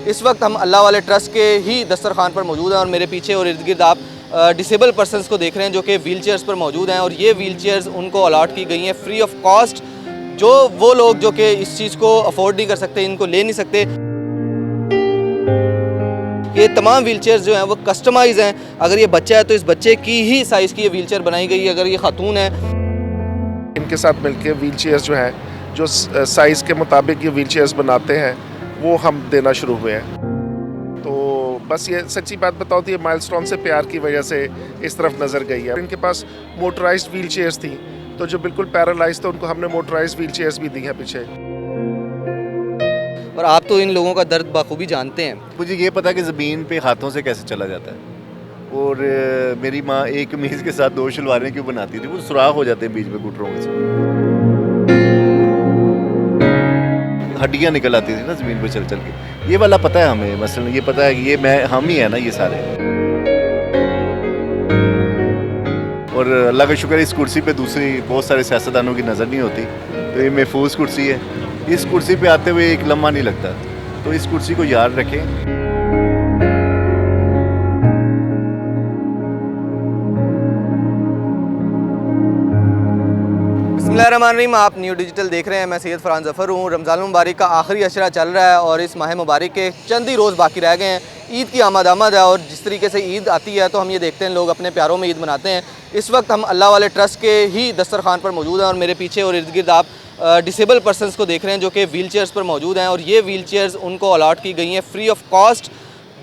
इस वक्त हम अल्लाह वाले ट्रस्ट के ही दस्तरखान पर मौजूद हैं और मेरे पीछे और इर्द गिर्द आप डिसेबल पर्सनस को देख रहे हैं जो कि व्हील चेयर्स पर मौजूद हैं और ये व्हील चेयर्स उनको अलॉट की गई हैं फ्री ऑफ कॉस्ट। जो वो लोग जो कि इस चीज़ को अफोर्ड नहीं कर सकते, इनको ले नहीं सकते, ये तमाम व्हील चेयर्स जो हैं वो कस्टमाइज़ हैं। अगर ये बच्चा है तो इस बच्चे की ही साइज़ की ये व्हील चेयर बनाई गई है। अगर ये खातून है, इनके साथ मिलकर व्हील चेयर्स जो हैं, जो साइज़ के मुताबिक ये व्हील चेयर्स बनाते हैं, वो हम देना शुरू हुए हैं। तो बस ये सच्ची बात बताओ तो ये माइलस्टोन से प्यार की वजह से इस तरफ नज़र गई है। इनके पास मोटराइज्ड व्हील चेयर्स थी, तो जो बिल्कुल पैरालाइज थे उनको हमने मोटराइज्ड व्हील चेयर्स भी दी हैं पीछे। और आप तो इन लोगों का दर्द बाखूबी जानते हैं। मुझे ये पता कि ज़मीन पे हाथों से कैसे चला जाता है। और मेरी माँ एक कमीज़ के साथ 2 शलवारें क्यों बनाती थी, वो सुराख हो जाते हैं बीच में घुटनों में से, हड्डियाँ निकल आती थी ना ज़मीन पे चल चल के। ये वाला पता है हमें, मसलन ये पता है कि ये हम ही है ना ये सारे। और अल्लाह का शुक्र है इस कुर्सी पे दूसरी बहुत सारे सियासतदानों की नज़र नहीं होती, तो ये महफूज कुर्सी है। इस कुर्सी पे आते हुए एक लम्हा नहीं लगता, तो इस कुर्सी को याद रखें। बिस्मिल्लाहिर्रहमानिर्रहीम, आप न्यू डिजिटल देख रहे हैं। मैं सैयद फरहान ज़फ़र हूँ। रमज़ान मुबारक का आखिरी अशरा चल रहा है और इस माह मुबारक के चंद ही रोज़ बाकी रह गए हैं। ईद की आमद है और जिस तरीके से ईद आती है तो हम ये देखते हैं लोग अपने प्यारों में ईद मनाते हैं। इस वक्त हम अल्लाह वाले ट्रस्ट के ही दस्तरखान पर मौजूद हैं और मेरे पीछे और इर्द गिर्द आप डिसेबल पर्सनस को देख रहे हैं जो कि व्हील चेयर्स पर मौजूद हैं और ये व्हील चेयर्स उनको अलॉट की गई हैं फ्री ऑफ कॉस्ट।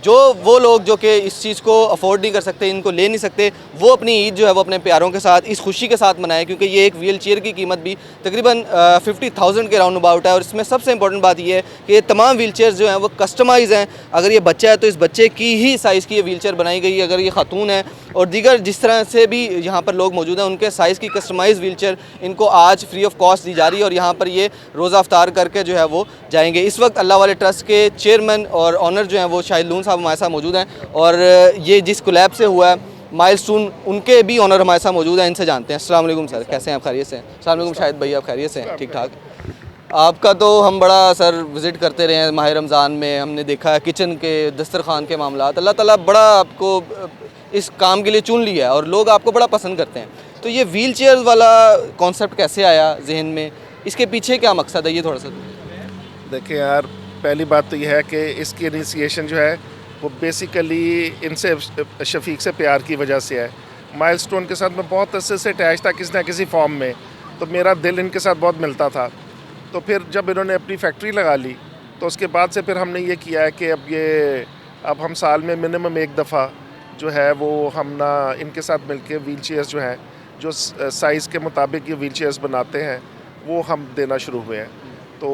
जो वो लोग जो कि इस चीज़ को अफोर्ड नहीं कर सकते, इनको ले नहीं सकते, वो अपनी ईद जो है वो अपने प्यारों के साथ इस खुशी के साथ मनाएं, क्योंकि ये एक व्हील चेयर की कीमत भी तकरीबन 50,000 के राउंड अबाउट है। और इसमें सबसे इंपॉर्टेंट बात ये है कि ये तमाम व्हील चेयर्स जो हैं वो कस्टमाइज़ हैं। अगर ये बच्चा है तो इस बच्चे की ही साइज़ की ये व्हील चेयर बनाई गई है। अगर ये खातून है और दीगर जिस तरह से भी यहाँ पर लोग मौजूद हैं, उनके साइज़ की कस्टमाइज़ व्हील चेयर इनको आज फ्री ऑफ कॉस्ट दी जा रही है और यहाँ पर ये रोज़ा अफ्तार करके जो है वो जाएंगे। इस वक्त अल्लाह वाले ट्रस्ट के चेयरमैन और ऑनर जो हैं वो शाहिद लून साहब हमारे साथ मौजूद हैं और ये जिस कोलैब से हुआ है माइलस्टोन, उनके भी ऑनर हमारे साथ मौजूद हैं। इनसे जानते हैं। अस्सलाम वालेकुम सर, कैसे हैं आप? खैरियत से? अस्सलाम वालेकुम शाहिद भैया, आप खैरियत से हैं? ठीक ठाक। आपका तो हम बड़ा सर विज़िट करते रहे हैं माह रमज़ान में, हमने देखा है किचन के दस्तरखान के मामलात, अल्लाह ताला बड़ा आपको इस काम के लिए चुन लिया है और लोग आपको बड़ा पसंद करते हैं। तो ये व्हील चेयर वाला कॉन्सेप्ट कैसे आया जहन में, इसके पीछे क्या मकसद है, ये थोड़ा सा? देखिए यार, पहली बात तो यह है कि इसकी इनिशिएशन जो है वो बेसिकली इनसे शफीक से प्यार की वजह से है। माइलस्टोन के साथ मैं बहुत अरसे से अटैच था किसी ना किसी फॉर्म में, तो मेरा दिल इनके साथ बहुत मिलता था। तो फिर जब इन्होंने अपनी फैक्ट्री लगा ली तो उसके बाद से फिर हमने ये किया है कि अब हम साल में मिनिमम एक दफ़ा जो है वो हम ना इनके साथ मिलके व्हील चेयर्स जो हैं, जो साइज़ के मुताबिक ये व्हील चेयर्स बनाते हैं, वो हम देना शुरू हुए हैं। तो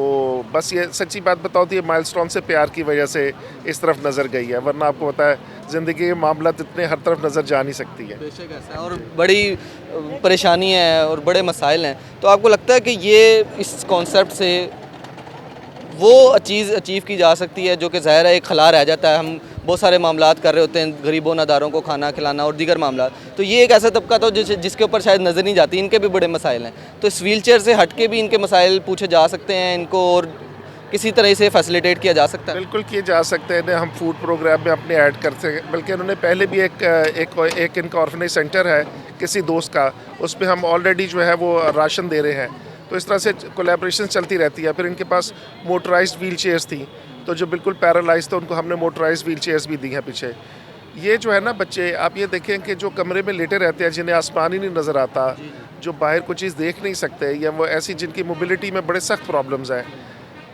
बस ये सच्ची बात बताओ तो ये माइलस्टोन से प्यार की वजह से इस तरफ नज़र गई है, वरना आपको पता है ज़िंदगी के मामला इतने हर तरफ नज़र जा नहीं सकती है। बेशक ऐसा है और बड़ी परेशानी है और बड़े मसाइल हैं। तो आपको लगता है कि ये इस कॉन्सेप्ट से वो चीज़ अचीव की जा सकती है जो कि ज़ाहिर है एक खला रह जाता है? हम बहुत सारे मामलात कर रहे होते हैं, गरीबों नादारों को खाना खिलाना और दीगर मामला। तो ये एक ऐसा तबका तो जिसके ऊपर शायद नज़र नहीं जाती, इनके भी बड़े मसाइल हैं। तो इस व्हील चेयर से हट के भी इनके मसाइल पूछे जा सकते हैं, इनको और किसी तरह से फैसिलिटेट किया जा सकता है? बिल्कुल किए जा सकते हैं। हम फूड प्रोग्राम में अपने ऐड करते हैं, बल्कि उन्होंने पहले भी एक इनका ऑर्फनेज सेंटर है किसी दोस्त का, उस पर हम ऑलरेडी जो है वो राशन दे रहे हैं। तो इस तरह से कोलैबोरेशन चलती रहती है। फिर इनके पास मोटराइज्ड व्हील चेयर्स थी, तो जो बिल्कुल पैरालाइज थे उनको हमने मोटराइज्ड व्हील चेयर्स भी दी हैं पीछे। ये जो है ना बच्चे, आप ये देखें कि जो कमरे में लेटे रहते हैं, जिन्हें आसमान ही नहीं नज़र आता, जो बाहर कोई चीज़ देख नहीं सकते, या वो ऐसी जिनकी मोबिलिटी में बड़े सख्त प्रॉब्लम्स हैं,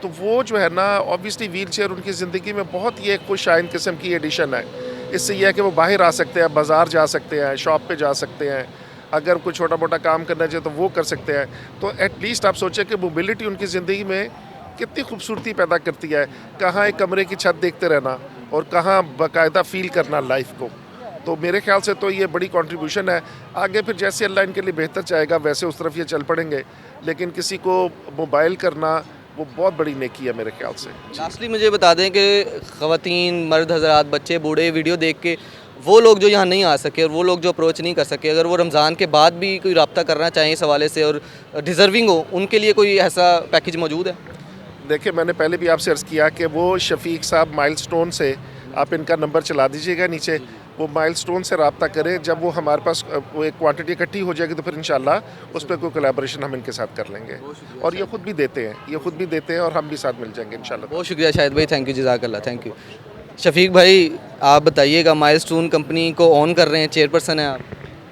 तो वो जो है ना ऑब्वियसली व्हील चेयर उनकी ज़िंदगी में बहुत ही एक खुशाइन किस्म की एडिशन है। इससे यह है कि वो बाहर आ सकते हैं, बाज़ार जा सकते हैं, शॉप पे जा सकते हैं, अगर कोई छोटा मोटा काम करना चाहिए तो वो कर सकते हैं। तो एटलीस्ट आप सोचें कि मोबिलिटी उनकी ज़िंदगी में कितनी खूबसूरती पैदा करती है। कहाँ एक कमरे की छत देखते रहना और कहाँ बाकायदा फ़ील करना लाइफ को। तो मेरे ख्याल से तो ये बड़ी कंट्रीब्यूशन है। आगे फिर जैसे अल्लाह इनके लिए बेहतर चाहेगा वैसे उस तरफ ये चल पड़ेंगे, लेकिन किसी को मोबाइल करना वो बहुत बड़ी नेकी है मेरे ख्याल से। लास्टली मुझे बता दें कि ख़वातीन, मर्द हज़रात, बच्चे, बूढ़े वीडियो देख के वो लोग जो यहाँ नहीं आ सके और वो लोग जो अप्रोच नहीं कर सके, अगर वो रमज़ान के बाद भी कोई रब्ता करना चाहें इस हवाले से और डिज़र्विंग हो, उनके लिए कोई ऐसा पैकेज मौजूद है? देखिए, मैंने पहले भी आपसे अर्ज़ किया कि वो शफीक साहब माइलस्टोन से आप इनका नंबर चला दीजिएगा नीचे, वो माइलस्टोन से रब्ता करें। जब वो हमारे पास वो एक क्वांटिटी इकट्ठी हो जाएगी तो फिर इंशाल्लाह उस पर कोई कोलैबोरेशन हम इनके साथ कर लेंगे। और ये खुद भी देते हैं, और हम भी साथ मिल जाएंगे इंशाल्लाह। बहुत शुक्रिया शाहिद भाई, थैंक यू, जज़ाकल्लाह, थैंक यू। शफीक भाई, आप बताइएगा, माइलस्टोन कंपनी को ऑन कर रहे हैं, चेयरपर्सन हैं आप।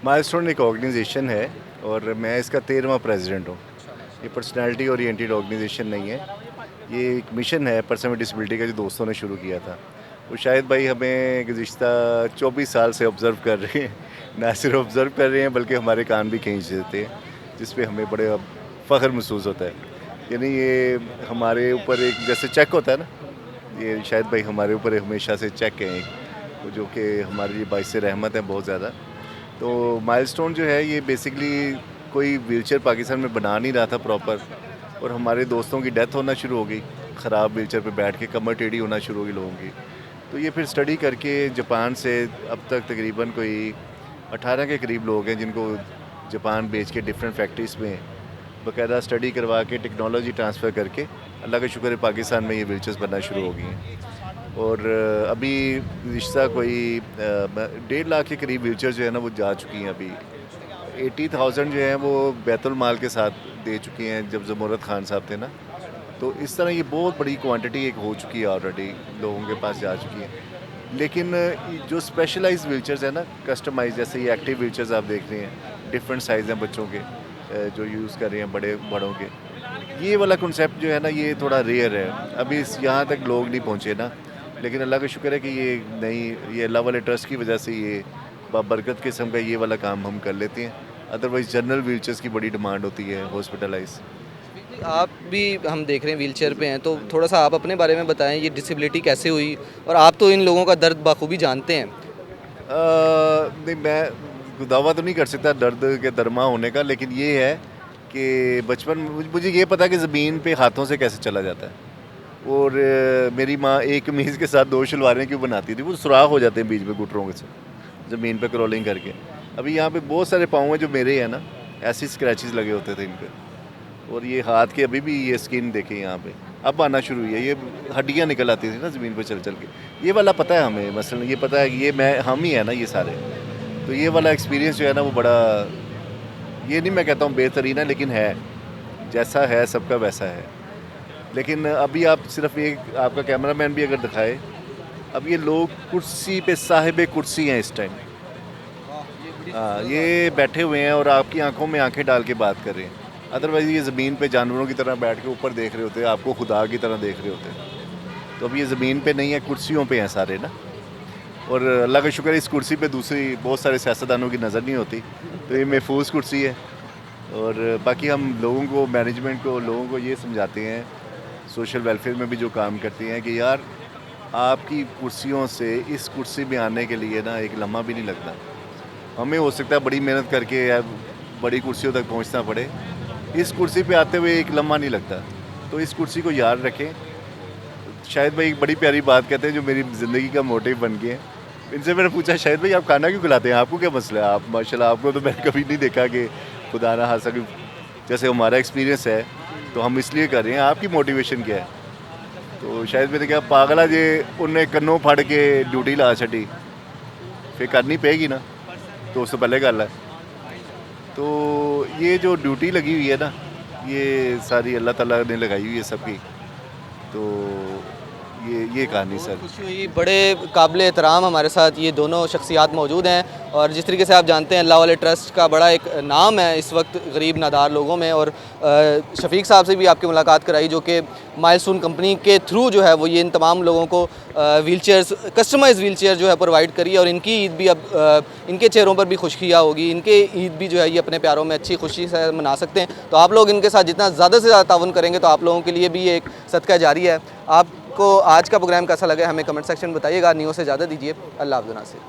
माइलस्टोन एक ऑर्गेनाइजेशन है और मैं इसका 13वां प्रेसिडेंट हूँ। ये पर्सनालिटी ओरिएंटेड ऑर्गेनाइजेशन नहीं है, ये एक मिशन है पर्सन विद डिसेबिलिटी का जो दोस्तों ने शुरू किया था। वो शायद भाई हमें गुज़िश्ता 24 साल से ऑब्ज़र्व कर रहे हैं, ना सिर्फ ऑब्ज़र्व कर रहे हैं बल्कि हमारे कान भी खींच देते हैं, जिस पे हमें बड़े फ़ख्र महसूस होता है। यानी ये हमारे ऊपर एक जैसे चेक होता है ना, ये शायद भाई हमारे ऊपर हमेशा से चेक है एक, जो कि हमारे लिए बाइस रहमत है बहुत ज़्यादा। तो माइलस्टोन जो है ये बेसिकली कोई व्हीलचेयर पाकिस्तान में बना नहीं रहा था प्रॉपर, और हमारे दोस्तों की डेथ होना शुरू हो गई, ख़राब व्हीलचेयर पे बैठ के कमर टेढ़ी होना शुरू हो गई लोगों की। तो ये फिर स्टडी करके जापान से अब तक तकरीबन कोई 18 के करीब लोग हैं जिनको जापान भेज के डिफरेंट फैक्ट्रीज़ में बाकायदा स्टडी करवा के टेक्नोलॉजी ट्रांसफ़र करके अल्लाह का शुक्र है पाकिस्तान में ये व्हीलचेयर्स बनना शुरू हो गई हैं। और अभी रिश्ता कोई 1.5 लाख के करीब व्हीलचेयर जो है ना वो जा चुकी हैं। अभी 80,000 जो हैं वो बैतुल माल के साथ दे चुकी हैं जब ज़मुरत खान साहब थे ना। तो इस तरह ये बहुत बड़ी क्वांटिटी एक हो चुकी है, ऑलरेडी लोगों के पास जा चुकी है। लेकिन जो स्पेशलाइज्ड व्हीलचेयर्स है ना, कस्टमाइज, जैसे ये एक्टिव व्हीलचेयर्स आप देख रहे हैं, डिफरेंट साइज़ हैं बच्चों के जो यूज़ कर रहे हैं, बड़ों के, ये वाला कॉन्सेप्ट जो है ना ये थोड़ा रेयर है, अभी यहाँ तक लोग नहीं पहुँचे ना। लेकिन अल्लाह का शुक्र है कि ये अल्लाह वाले ट्रस्ट की वजह से ये बाबरकत किस्म का ये वाला काम हम कर लेते हैं। अदरवाइज़ जनरल व्हीलचेयर्स की बड़ी डिमांड होती है हॉस्पिटलाइज। आप भी, हम देख रहे हैं व्हीलचेयर पे हैं, तो थोड़ा सा आप अपने बारे में बताएं, ये डिसेबिलिटी कैसे हुई, और आप तो इन लोगों का दर्द बाखूबी जानते हैं। नहीं, मैं दावा तो नहीं कर सकता दर्द के दरमा होने का, लेकिन ये है कि बचपन मुझे ये पता है कि ज़मीन पे हाथों से कैसे चला जाता है। और मेरी माँ एक कमीज़ के साथ 2 शलवारें क्यों बनाती थी, वो सुराख हो जाते हैं बीच में घुटनों के से ज़मीन पे क्रॉलिंग करके। अभी यहाँ पे बहुत सारे पाँव हैं जो मेरे हैं ना, ऐसे स्क्रैचेस लगे होते थे इन पर। और ये हाथ के अभी भी ये स्किन देखें यहाँ पे अब आना शुरू हुई है, ये हड्डियाँ निकल आती थी ना ज़मीन पे चल के। ये वाला पता है हमें, मसलन ये पता है कि ये हम ही है ना ये सारे। तो ये वाला एक्सपीरियंस जो है ना वो बड़ा, ये नहीं मैं कहता हूँ बेहतरीन है, लेकिन है, जैसा है सबका वैसा है। लेकिन अभी आप सिर्फ एक, आपका कैमरामैन भी अगर दिखाए, अब ये लोग कुर्सी पे साहिब कुर्सी हैं इस टाइम। हाँ, ये बैठे हुए हैं और आपकी आंखों में आंखें डाल के बात कर रहे हैं। अदरवाइज़ ये ज़मीन पे जानवरों की तरह बैठ के ऊपर देख रहे होते हैं, आपको खुदा की तरह देख रहे होते हैं। तो अब ये ज़मीन पे नहीं है, कुर्सियों पे हैं सारे ना। और अल्लाह का शुक्र है इस कुर्सी पे दूसरी बहुत सारे सियासतदानों की नज़र नहीं होती, तो ये महफूज कुर्सी है। और बाकी हम लोगों को, मैनेजमेंट को, लोगों को ये समझाते हैं, सोशल वेलफेयर में भी जो काम करते हैं, कि यार आपकी कुर्सियों से इस कुर्सी में आने के लिए ना एक लम्हा भी नहीं लगता। हमें हो सकता है बड़ी मेहनत करके या बड़ी कुर्सियों तक पहुंचना पड़े, इस कुर्सी पे आते हुए एक लम्हा नहीं लगता। तो इस कुर्सी को याद रखें। शायद भाई एक बड़ी प्यारी बात कहते हैं जो मेरी ज़िंदगी का मोटिव बन गए हैं। इनसे मैंने पूछा, शायद भाई आप खाना क्यों खिलाते हैं, आपको क्या मसला है? आप माशाल्लाह, आपको तो मैंने कभी नहीं देखा कि खुदा ना हासा कि जैसे हमारा एक्सपीरियंस है तो हम इसलिए कर रहे हैं, आपकी मोटिवेशन क्या है? तो शायद मैंने कहा पागला जे उन्हें कन्नों फड़ के ड्यूटी ला छड़ी, फिर करनी पेगी ना, तो उससे पहले गल है। तो ये जो ड्यूटी लगी हुई है ना, ये सारी अल्लाह ताला ने लगाई हुई है सबकी। तो ये कहानी सर। खुशी हुई, बड़े काबिल एहतराम हमारे साथ ये दोनों शख्सियात मौजूद हैं। और जिस तरीके से आप जानते हैं, अल्लाह वाले ट्रस्ट का बड़ा एक नाम है इस वक्त गरीब नादार लोगों में। और शफीक साहब से भी आपकी मुलाकात कराई, जो कि माइलस्टोन कंपनी के थ्रू जो है वो ये इन तमाम लोगों को व्हीलचेयर्स, कस्टमाइज़ व्हीलचेयर जो है प्रोवाइड करी है। और इनकी ईद भी अब इनके चेहरों पर भी खुशकियाँ होगी, इनके ईद भी जो है ये अपने प्यारों में अच्छी खुशी से मना सकते हैं। तो आप लोग इनके साथ जितना ज़्यादा से ज़्यादा ताउन करेंगे तो आप लोगों के लिए भी ये एक सदका जारी है। आपको आज का प्रोग्राम कैसा लगा हमें कमेंट सेक्शन में बताइएगा। न्यूज़ से ज़्यादा दीजिए। अल्लाह हाफ़िज़।